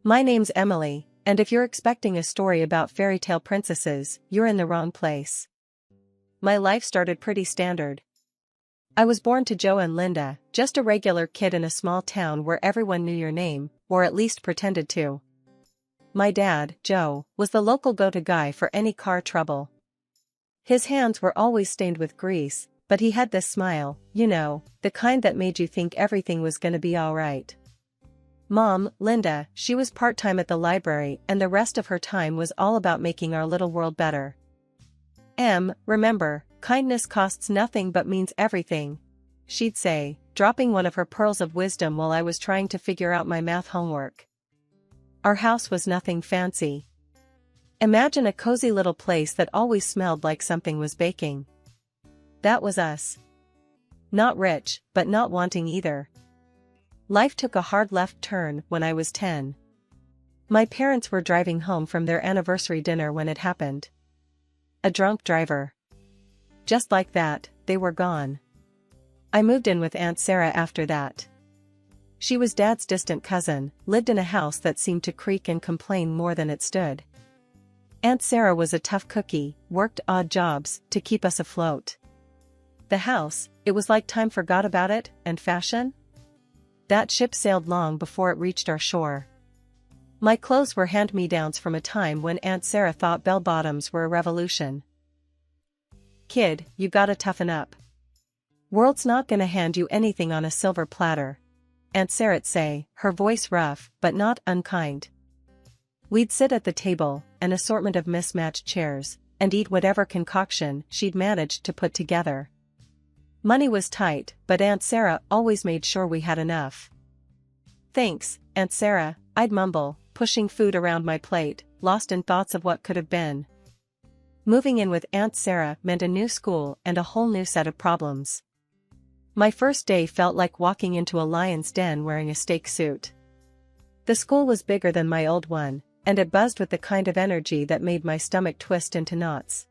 My name's Emily, and if you're expecting a story about fairy tale princesses, you're in the wrong place. My life started pretty standard. I was born to Joe and Linda, just a regular kid in a small town where everyone knew your name, or at least pretended to. My dad, Joe, was the local go-to guy for any car trouble. His hands were always stained with grease, but he had this smile, the kind that made you think everything was gonna be alright. Mom, Linda, she was part-time at the library and the rest of her time was all about making our little world better. Remember, kindness costs nothing but means everything, she'd say, dropping one of her pearls of wisdom while I was trying to figure out my math homework. Our house was nothing fancy. Imagine a cozy little place that always smelled like something was baking. That was us. Not rich, but not wanting either. Life took a hard left turn when I was 10. My parents were driving home from their anniversary dinner when it happened. A drunk driver. Just like that, they were gone. I moved in with Aunt Sarah after that. She was Dad's distant cousin, lived in a house that seemed to creak and complain more than it stood. Aunt Sarah was a tough cookie, worked odd jobs to keep us afloat. The house, it was like time forgot about it, and fashion? That ship sailed long before it reached our shore. My clothes were hand-me-downs from a time when Aunt Sarah thought bell-bottoms were a revolution. Kid, you gotta toughen up. World's not gonna hand you anything on a silver platter, Aunt Sarah'd say, her voice rough, but not unkind. We'd sit at the table, an assortment of mismatched chairs, and eat whatever concoction she'd managed to put together. Money was tight, but Aunt Sarah always made sure we had enough. Thanks, Aunt Sarah, I'd mumble, pushing food around my plate, lost in thoughts of what could have been. Moving in with Aunt Sarah meant a new school and a whole new set of problems. My first day felt like walking into a lion's den wearing a steak suit. The school was bigger than my old one, and it buzzed with the kind of energy that made my stomach twist into knots.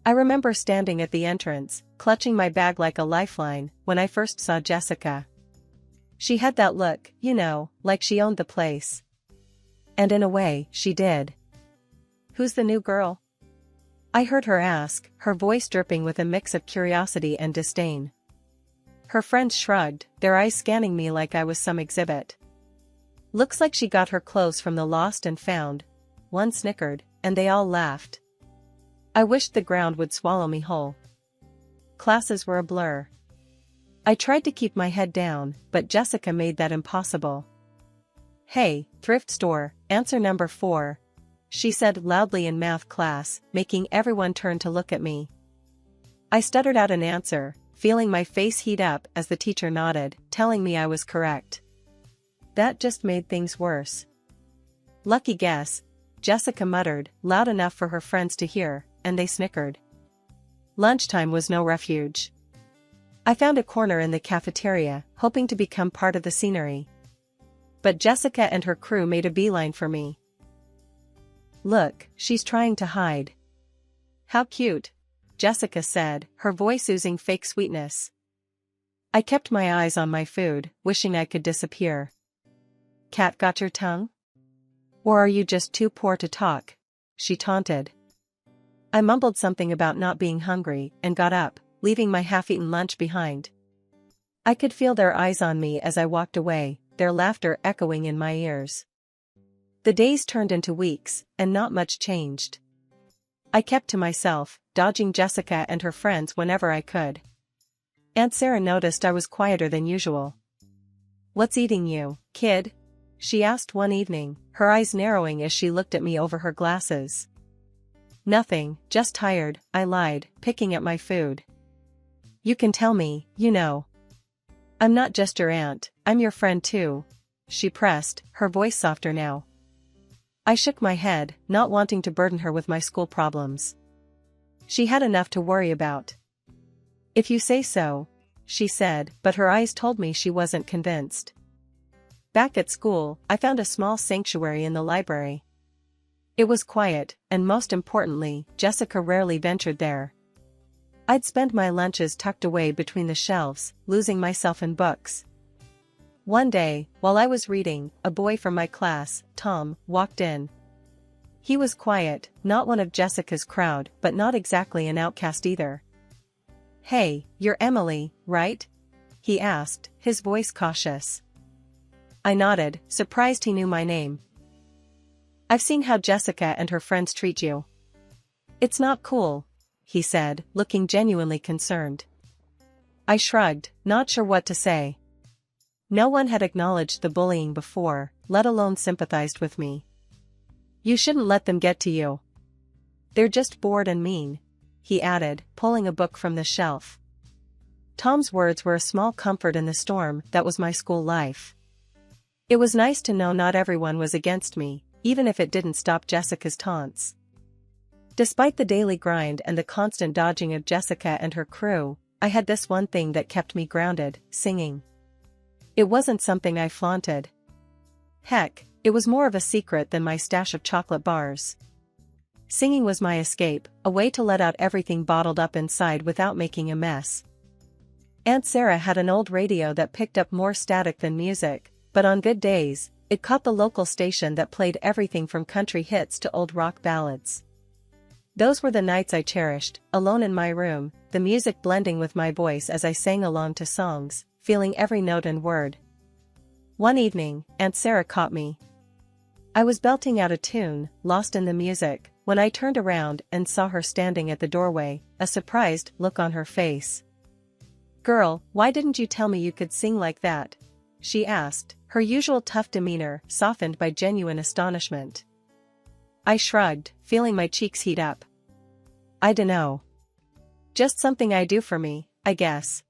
I remember standing at the entrance, clutching my bag like a lifeline, when I first saw Jessica. She had that look, like she owned the place. And in a way, she did. "Who's the new girl?" I heard her ask, her voice dripping with a mix of curiosity and disdain. Her friends shrugged, their eyes scanning me like I was some exhibit. "Looks like she got her clothes from the lost and found," one snickered, and they all laughed. I wished the ground would swallow me whole. Classes were a blur. I tried to keep my head down, but Jessica made that impossible. "Hey, thrift store, answer number 4, she said loudly in math class, making everyone turn to look at me. I stuttered out an answer, feeling my face heat up as the teacher nodded, telling me I was correct. That just made things worse. "Lucky guess," Jessica muttered, loud enough for her friends to hear, and they snickered. Lunchtime was no refuge. I found a corner in the cafeteria, hoping to become part of the scenery. But Jessica and her crew made a beeline for me. "Look, she's trying to hide." "How cute," Jessica said, her voice oozing fake sweetness. I kept my eyes on my food, wishing I could disappear. "Cat got your tongue? Or are you just too poor to talk?" she taunted. I mumbled something about not being hungry and got up, leaving my half-eaten lunch behind. I could feel their eyes on me as I walked away, their laughter echoing in my ears. The days turned into weeks, and not much changed. I kept to myself, dodging Jessica and her friends whenever I could. Aunt Sarah noticed I was quieter than usual. "What's eating you, kid?" she asked one evening, her eyes narrowing as she looked at me over her glasses. "Nothing, just tired," I lied, picking at my food. "You can tell me, I'm not just your aunt, I'm your friend too," she pressed, her voice softer now. I shook my head, not wanting to burden her with my school problems. She had enough to worry about. "If you say so," she said, but her eyes told me she wasn't convinced. Back at school, I found a small sanctuary in the library. It was quiet, and most importantly, Jessica rarely ventured there. I'd spend my lunches tucked away between the shelves, losing myself in books. One day, while I was reading, a boy from my class, Tom, walked in. He was quiet, not one of Jessica's crowd, but not exactly an outcast either. "Hey, you're Emily, right?" he asked, his voice cautious. I nodded, surprised he knew my name. "I've seen how Jessica and her friends treat you. It's not cool," he said, looking genuinely concerned. I shrugged, not sure what to say. No one had acknowledged the bullying before, let alone sympathized with me. "You shouldn't let them get to you. They're just bored and mean," he added, pulling a book from the shelf. Tom's words were a small comfort in the storm that was my school life. It was nice to know not everyone was against me, even if it didn't stop Jessica's taunts. Despite the daily grind and the constant dodging of Jessica and her crew, I had this one thing that kept me grounded: singing. It wasn't something I flaunted. Heck, it was more of a secret than my stash of chocolate bars. Singing was my escape, a way to let out everything bottled up inside without making a mess. Aunt Sarah had an old radio that picked up more static than music, but on good days, it caught the local station that played everything from country hits to old rock ballads. Those were the nights I cherished, alone in my room, the music blending with my voice as I sang along to songs, feeling every note and word. One evening, Aunt Sarah caught me. I was belting out a tune, lost in the music, when I turned around and saw her standing at the doorway, a surprised look on her face. "Girl, why didn't you tell me you could sing like that?" she asked, her usual tough demeanor softened by genuine astonishment. I shrugged, feeling my cheeks heat up. "I dunno. Just something I do for me, I guess."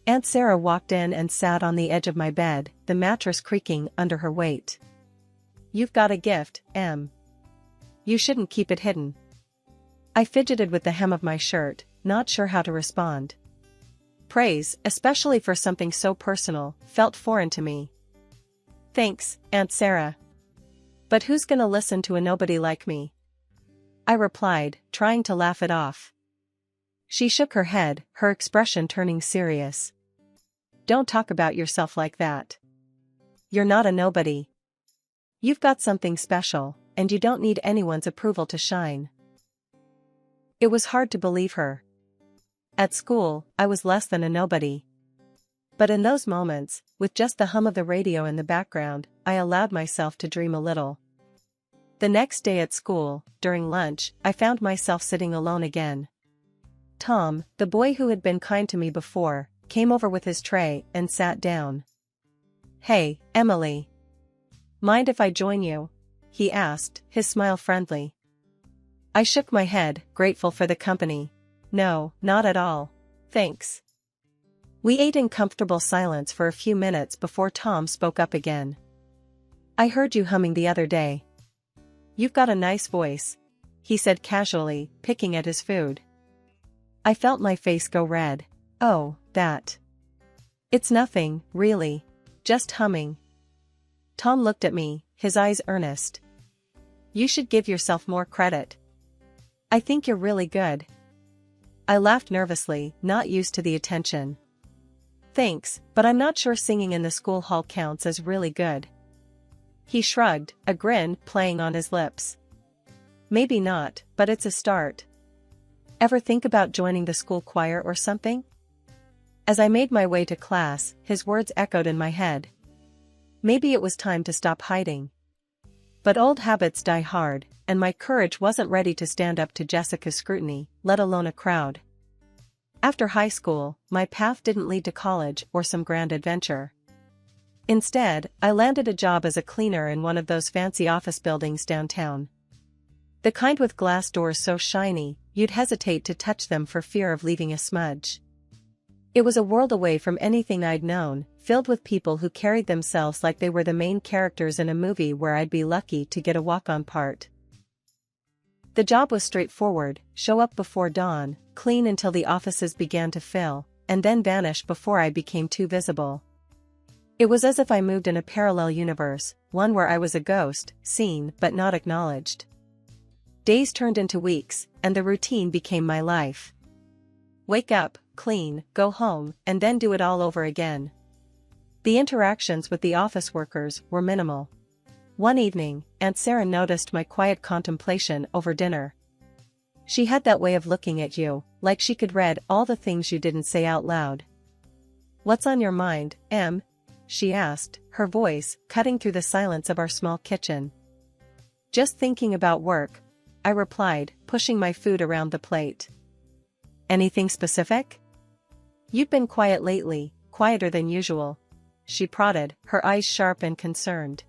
Aunt Sarah walked in and sat on the edge of my bed, the mattress creaking under her weight. "You've got a gift, Em. You shouldn't keep it hidden." I fidgeted with the hem of my shirt, not sure how to respond. Praise, especially for something so personal, felt foreign to me. "Thanks, Aunt Sarah. But who's gonna listen to a nobody like me?" I replied, trying to laugh it off. She shook her head, her expression turning serious. "Don't talk about yourself like that. You're not a nobody. You've got something special, and you don't need anyone's approval to shine." It was hard to believe her. At school, I was less than a nobody. But in those moments, with just the hum of the radio in the background, I allowed myself to dream a little. The next day at school, during lunch, I found myself sitting alone again. Tom, the boy who had been kind to me before, came over with his tray and sat down. "Hey, Emily. Mind if I join you?" he asked, his smile friendly. I shook my head, grateful for the company. "No, not at all. Thanks." We ate in comfortable silence for a few minutes before Tom spoke up again. "I heard you humming the other day. You've got a nice voice," he said casually, picking at his food. I felt my face go red. "Oh, that. It's nothing, really. Just humming." Tom looked at me, his eyes earnest. "You should give yourself more credit. I think you're really good." I laughed nervously, not used to the attention. "Thanks, but I'm not sure singing in the school hall counts as really good." He shrugged, a grin playing on his lips. "Maybe not, but it's a start. Ever think about joining the school choir or something?" As I made my way to class, his words echoed in my head. Maybe it was time to stop hiding. But old habits die hard, and my courage wasn't ready to stand up to Jessica's scrutiny, let alone a crowd. After high school, my path didn't lead to college or some grand adventure. Instead, I landed a job as a cleaner in one of those fancy office buildings downtown. The kind with glass doors so shiny, you'd hesitate to touch them for fear of leaving a smudge. It was a world away from anything I'd known, filled with people who carried themselves like they were the main characters in a movie where I'd be lucky to get a walk-on part. The job was straightforward: show up before dawn, clean until the offices began to fill, and then vanish before I became too visible. It was as if I moved in a parallel universe, one where I was a ghost, seen but not acknowledged. Days turned into weeks, and the routine became my life. Wake up, clean, go home, and then do it all over again. The interactions with the office workers were minimal. One evening, Aunt Sarah noticed my quiet contemplation over dinner. She had that way of looking at you, like she could read all the things you didn't say out loud. "What's on your mind, Em?" she asked, her voice cutting through the silence of our small kitchen. "Just thinking about work," I replied, pushing my food around the plate. "Anything specific?" "You've been quiet lately, quieter than usual," she prodded, her eyes sharp and concerned.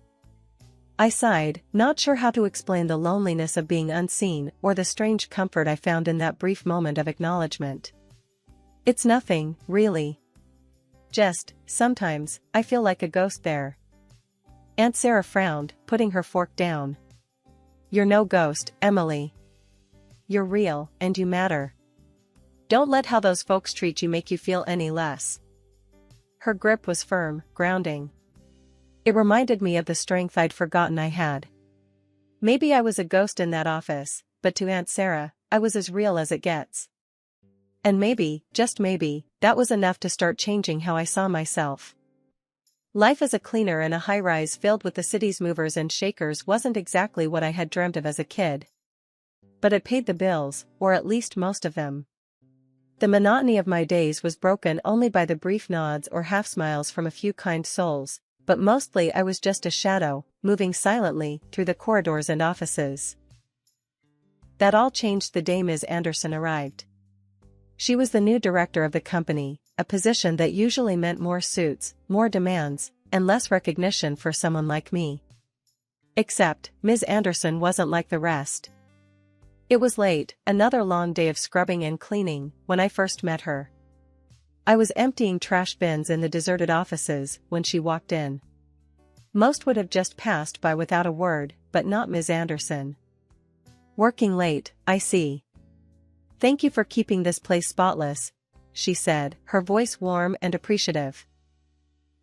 I sighed, not sure how to explain the loneliness of being unseen or the strange comfort I found in that brief moment of acknowledgement. "It's nothing, really. Just, sometimes, I feel like a ghost there." Aunt Sarah frowned, putting her fork down. "You're no ghost, Emily. You're real, and you matter. Don't let how those folks treat you make you feel any less." Her grip was firm, grounding. It reminded me of the strength I'd forgotten I had. Maybe I was a ghost in that office, but to Aunt Sarah, I was as real as it gets. And maybe, just maybe, that was enough to start changing how I saw myself. Life as a cleaner in a high-rise filled with the city's movers and shakers wasn't exactly what I had dreamt of as a kid. But it paid the bills, or at least most of them. The monotony of my days was broken only by the brief nods or half-smiles from a few kind souls, but mostly I was just a shadow, moving silently through the corridors and offices. That all changed the day Ms. Anderson arrived. She was the new director of the company, a position that usually meant more suits, more demands, and less recognition for someone like me. Except, Ms. Anderson wasn't like the rest. It was late, another long day of scrubbing and cleaning, when I first met her. I was emptying trash bins in the deserted offices when she walked in. Most would have just passed by without a word, but not Ms. Anderson. "Working late, I see. Thank you for keeping this place spotless," she said, her voice warm and appreciative.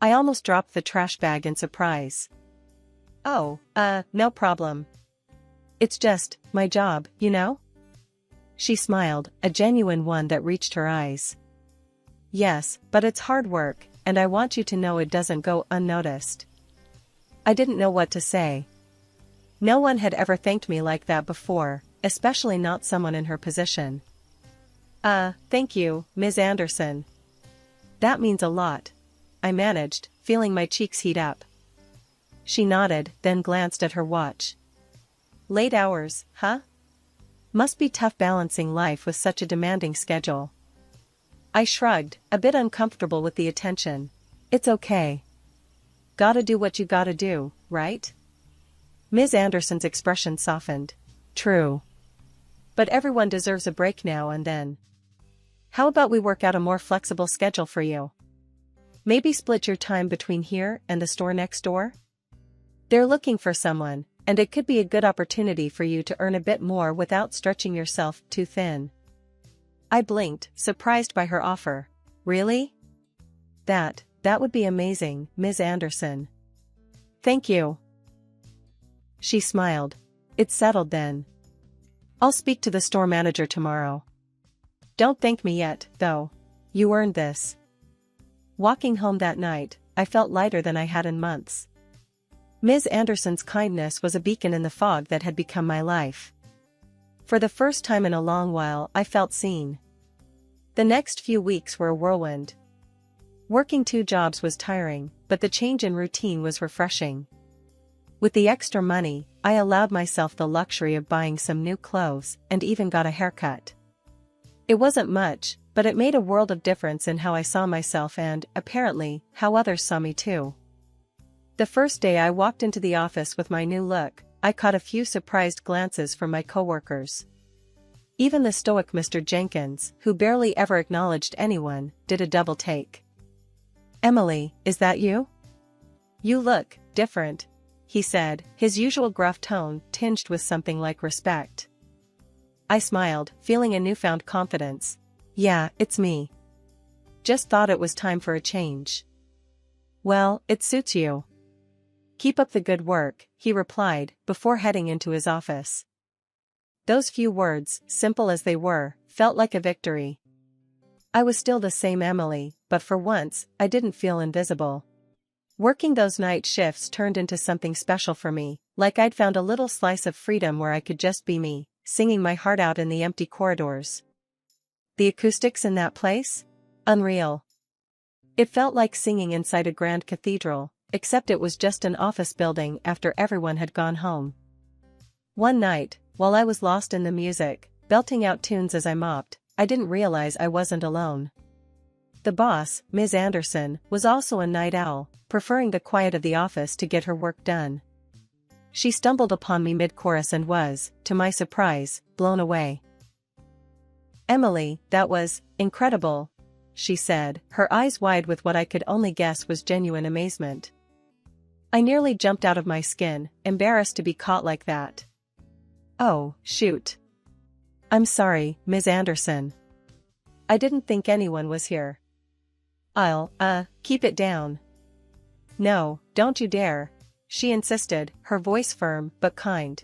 I almost dropped the trash bag in surprise. "Oh, no problem. It's just, my job, you know?" She smiled, a genuine one that reached her eyes. "Yes, but it's hard work, and I want you to know it doesn't go unnoticed." I didn't know what to say. No one had ever thanked me like that before, especially not someone in her position. Thank you, Ms. Anderson. That means a lot," I managed, feeling my cheeks heat up. She nodded, then glanced at her watch. "Late hours, huh? Must be tough balancing life with such a demanding schedule." I shrugged, a bit uncomfortable with the attention. "It's okay. Gotta do what you gotta do, right?" Ms. Anderson's expression softened. "True. But everyone deserves a break now and then. How about we work out a more flexible schedule for you? Maybe split your time between here and the store next door? They're looking for someone, and it could be a good opportunity for you to earn a bit more without stretching yourself too thin." I blinked, surprised by her offer. "Really? That would be amazing, Ms. Anderson. Thank you." She smiled. "It's settled then. I'll speak to the store manager tomorrow. Don't thank me yet, though. You earned this." Walking home that night, I felt lighter than I had in months. Ms. Anderson's kindness was a beacon in the fog that had become my life. For the first time in a long while I felt seen. The next few weeks were a whirlwind. Working 2 jobs was tiring, but the change in routine was refreshing. With the extra money, I allowed myself the luxury of buying some new clothes and even got a haircut. It wasn't much, but it made a world of difference in how I saw myself and, apparently, how others saw me too. The first day I walked into the office with my new look, I caught a few surprised glances from my coworkers. Even the stoic Mr. Jenkins, who barely ever acknowledged anyone, did a double take. "Emily, is that you? You look different," he said, his usual gruff tone tinged with something like respect. I smiled, feeling a newfound confidence. "Yeah, it's me. Just thought it was time for a change." "Well, it suits you. Keep up the good work," he replied, before heading into his office. Those few words, simple as they were, felt like a victory. I was still the same Emily, but for once, I didn't feel invisible. Working those night shifts turned into something special for me, like I'd found a little slice of freedom where I could just be me, singing my heart out in the empty corridors. The acoustics in that place? Unreal. It felt like singing inside a grand cathedral, except it was just an office building after everyone had gone home. One night, while I was lost in the music, belting out tunes as I mopped, I didn't realize I wasn't alone. The boss, Ms. Anderson, was also a night owl, preferring the quiet of the office to get her work done. She stumbled upon me mid-chorus and was, to my surprise, blown away. "Emily, that was incredible," she said, her eyes wide with what I could only guess was genuine amazement. I nearly jumped out of my skin, embarrassed to be caught like that. "Oh, shoot. I'm sorry, Ms. Anderson. I didn't think anyone was here." "I'll, keep it down." "No, don't you dare," she insisted, her voice firm but kind.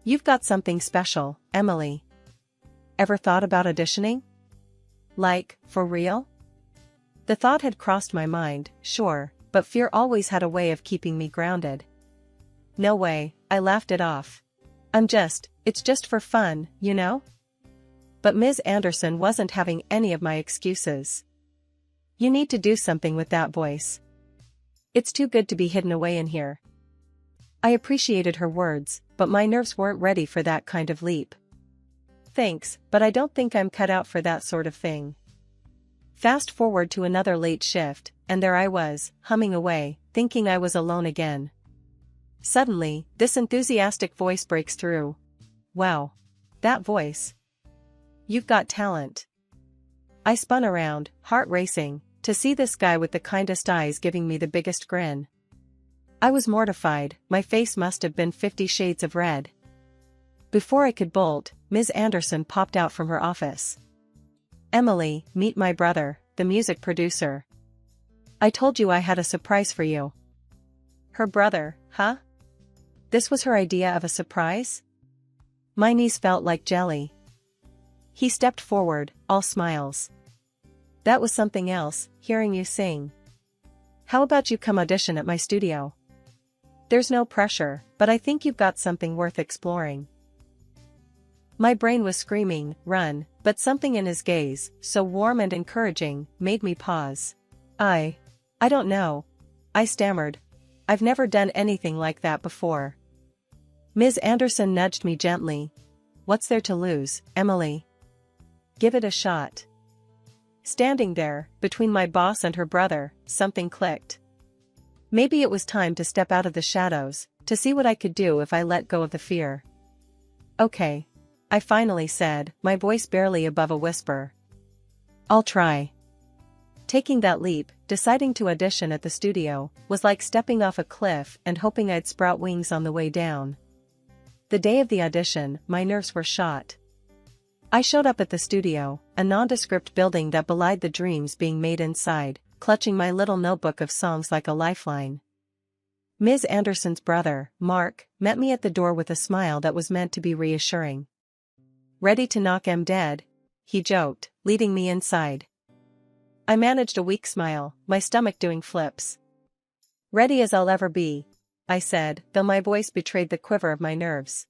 "You've got something special, Emily. Ever thought about auditioning? Like, for real?" The thought had crossed my mind, sure, but fear always had a way of keeping me grounded. "No way," I laughed it off. It's just for fun, you know?" But Ms. Anderson wasn't having any of my excuses. "You need to do something with that voice. It's too good to be hidden away in here." I appreciated her words, but my nerves weren't ready for that kind of leap. "Thanks, but I don't think I'm cut out for that sort of thing." Fast forward to another late shift, and there I was, humming away, thinking I was alone again. Suddenly, this enthusiastic voice breaks through. "Wow. That voice. You've got talent." I spun around, heart racing, to see this guy with the kindest eyes giving me the biggest grin. I was mortified, my face must have been 50 shades of red. Before I could bolt, Ms. Anderson popped out from her office. "Emily, meet my brother, the music producer. I told you I had a surprise for you." Her brother, huh? This was her idea of a surprise? My knees felt like jelly. He stepped forward, all smiles. "That was something else, hearing you sing. How about you come audition at my studio? There's no pressure, but I think you've got something worth exploring." My brain was screaming, "Run," but something in his gaze, so warm and encouraging, made me pause. I don't know," I stammered. "I've never done anything like that before." Ms. Anderson nudged me gently. "What's there to lose, Emily? Give it a shot." Standing there, between my boss and her brother, something clicked. Maybe it was time to step out of the shadows, to see what I could do if I let go of the fear. "Okay," I finally said, my voice barely above a whisper. "I'll try." Taking that leap, deciding to audition at the studio, was like stepping off a cliff and hoping I'd sprout wings on the way down. The day of the audition, my nerves were shot. I showed up at the studio, a nondescript building that belied the dreams being made inside, clutching my little notebook of songs like a lifeline. Ms. Anderson's brother, Mark, met me at the door with a smile that was meant to be reassuring. "Ready to knock 'em dead?" he joked, leading me inside. I managed a weak smile, my stomach doing flips. "Ready as I'll ever be," I said, though my voice betrayed the quiver of my nerves.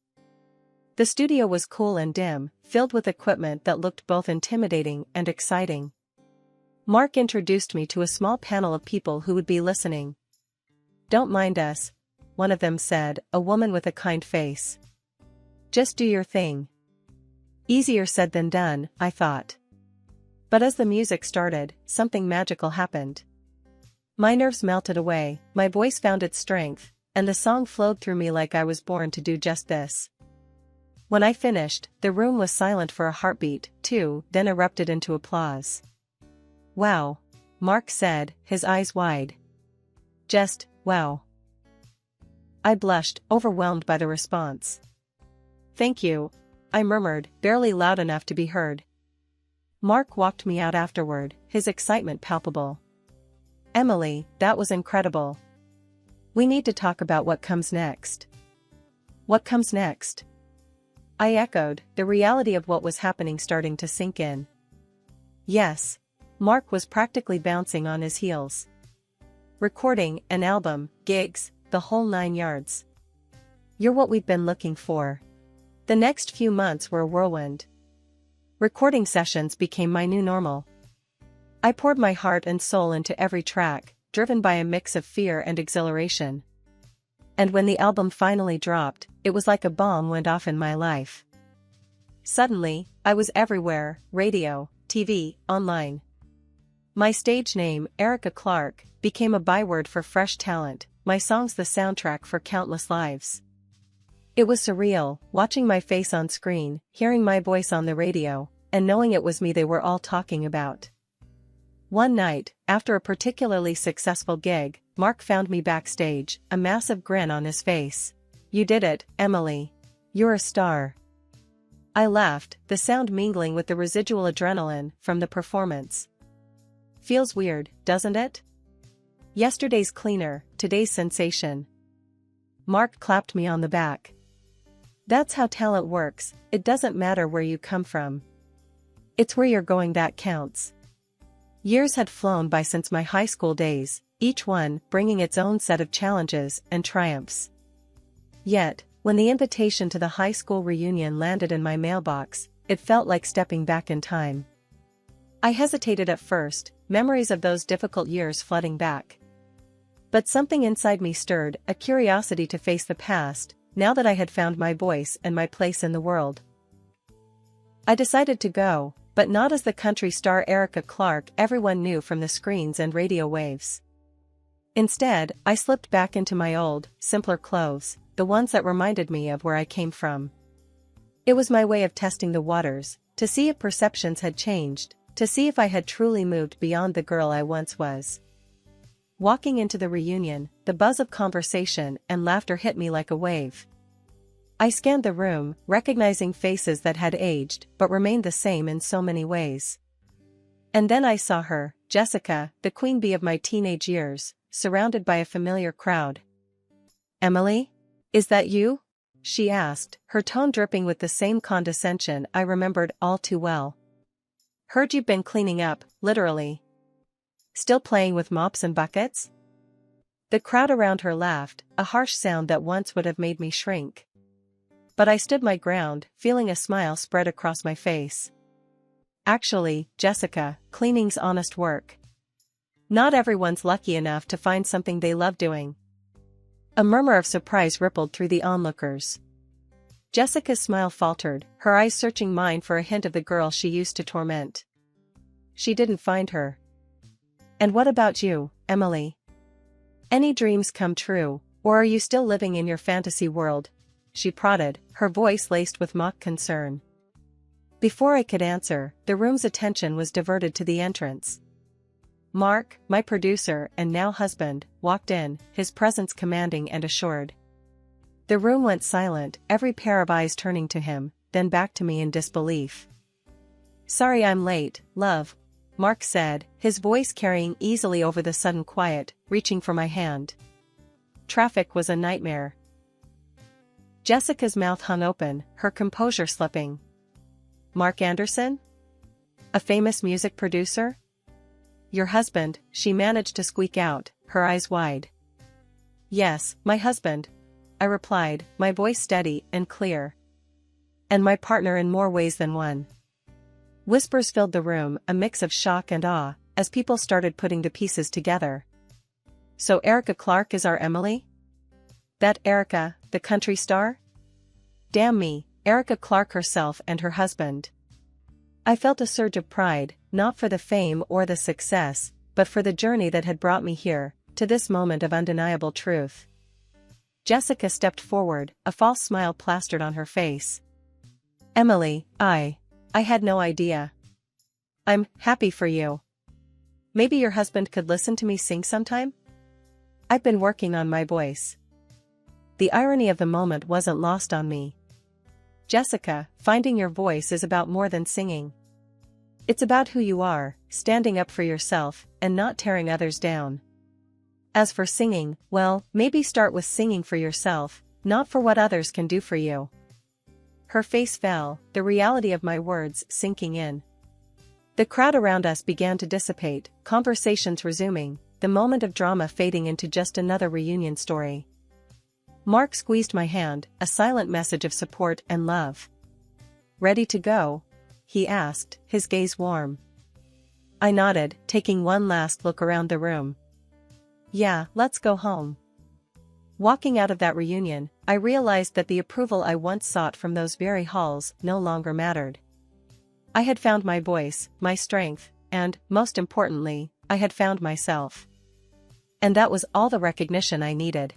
The studio was cool and dim, filled with equipment that looked both intimidating and exciting. Mark introduced me to a small panel of people who would be listening. "Don't mind us," one of them said, a woman with a kind face. "Just do your thing." Easier said than done, I thought. But as the music started, something magical happened. My nerves melted away, my voice found its strength, and the song flowed through me like I was born to do just this. When I finished, the room was silent for a heartbeat, too, then erupted into applause. "Wow," Mark said, his eyes wide. "Just, wow." I blushed, overwhelmed by the response. "Thank you," I murmured, barely loud enough to be heard. Mark walked me out afterward, his excitement palpable. "Emily, that was incredible. We need to talk about what comes next." "What comes next?" I echoed, the reality of what was happening starting to sink in. "Yes." Mark was practically bouncing on his heels. recording, an album, gigs, the whole 9 yards. You're what we've been looking for. The next few months were a whirlwind. Recording sessions became my new normal. I poured my heart and soul into every track, driven by a mix of fear and exhilaration. And when the album finally dropped, it was like a bomb went off in my life. Suddenly, I was everywhere: radio, TV, online. My stage name, Erica Clark, became a byword for fresh talent, my songs the soundtrack for countless lives. It was surreal, watching my face on screen, hearing my voice on the radio, and knowing it was me they were all talking about. One night, after a particularly successful gig, Mark found me backstage, a massive grin on his face. "You did it, Emily. You're a star." I laughed, the sound mingling with the residual adrenaline from the performance. Feels weird, doesn't it? Yesterday's cleaner, today's sensation. Mark clapped me on the back. That's how talent works, it doesn't matter where you come from. It's where you're going that counts. Years had flown by since my high school days, each one bringing its own set of challenges and triumphs. Yet, when the invitation to the high school reunion landed in my mailbox, it felt like stepping back in time. I hesitated at first, memories of those difficult years flooding back. But something inside me stirred, a curiosity to face the past, now that I had found my voice and my place in the world. I decided to go, but not as the country star Erica Clark everyone knew from the screens and radio waves. Instead, I slipped back into my old, simpler clothes, the ones that reminded me of where I came from. It was my way of testing the waters, to see if perceptions had changed, to see if I had truly moved beyond the girl I once was. Walking into the reunion, the buzz of conversation and laughter hit me like a wave. I scanned the room, recognizing faces that had aged but remained the same in so many ways. And then I saw her, Jessica, the queen bee of my teenage years, surrounded by a familiar crowd. "Emily? Is that you?" she asked, her tone dripping with the same condescension I remembered all too well. "Heard you've been cleaning up, literally. Still playing with mops and buckets?" The crowd around her laughed, a harsh sound that once would have made me shrink. But I stood my ground, feeling a smile spread across my face. "Actually, Jessica, cleaning's honest work. Not everyone's lucky enough to find something they love doing." A murmur of surprise rippled through the onlookers. Jessica's smile faltered, her eyes searching mine for a hint of the girl she used to torment. "She didn't find her." "And what about you, Emily? Any dreams come true, or are you still living in your fantasy world?" she prodded, her voice laced with mock concern. Before I could answer, the room's attention was diverted to the entrance. Mark, my producer and now husband, walked in, his presence commanding and assured. The room went silent, every pair of eyes turning to him, then back to me in disbelief. "Sorry I'm late, love," Mark said, his voice carrying easily over the sudden quiet, reaching for my hand. "Traffic was a nightmare." Jessica's mouth hung open, her composure slipping. "Mark Anderson? A famous music producer?" "Your husband," she managed to squeak out, her eyes wide. "Yes, my husband," I replied, my voice steady and clear. "And my partner in more ways than one." Whispers filled the room, a mix of shock and awe, as people started putting the pieces together. "So Erica Clark is our Emily? That Erica, the country star? Damn me, Erica Clark herself and her husband." I felt a surge of pride, not for the fame or the success, but for the journey that had brought me here, to this moment of undeniable truth. Jessica stepped forward, a false smile plastered on her face. "Emily, I had no idea. I'm happy for you. Maybe your husband could listen to me sing sometime? I've been working on my voice." The irony of the moment wasn't lost on me. "Jessica, finding your voice is about more than singing. It's about who you are, standing up for yourself, and not tearing others down. As for singing, well, maybe start with singing for yourself, not for what others can do for you." Her face fell, the reality of my words sinking in. The crowd around us began to dissipate, conversations resuming, the moment of drama fading into just another reunion story. Mark squeezed my hand, a silent message of support and love. "Ready to go?" he asked, his gaze warm. I nodded, taking one last look around the room. "Yeah, let's go home." Walking out of that reunion, I realized that the approval I once sought from those very halls no longer mattered. I had found my voice, my strength, and, most importantly, I had found myself. And that was all the recognition I needed.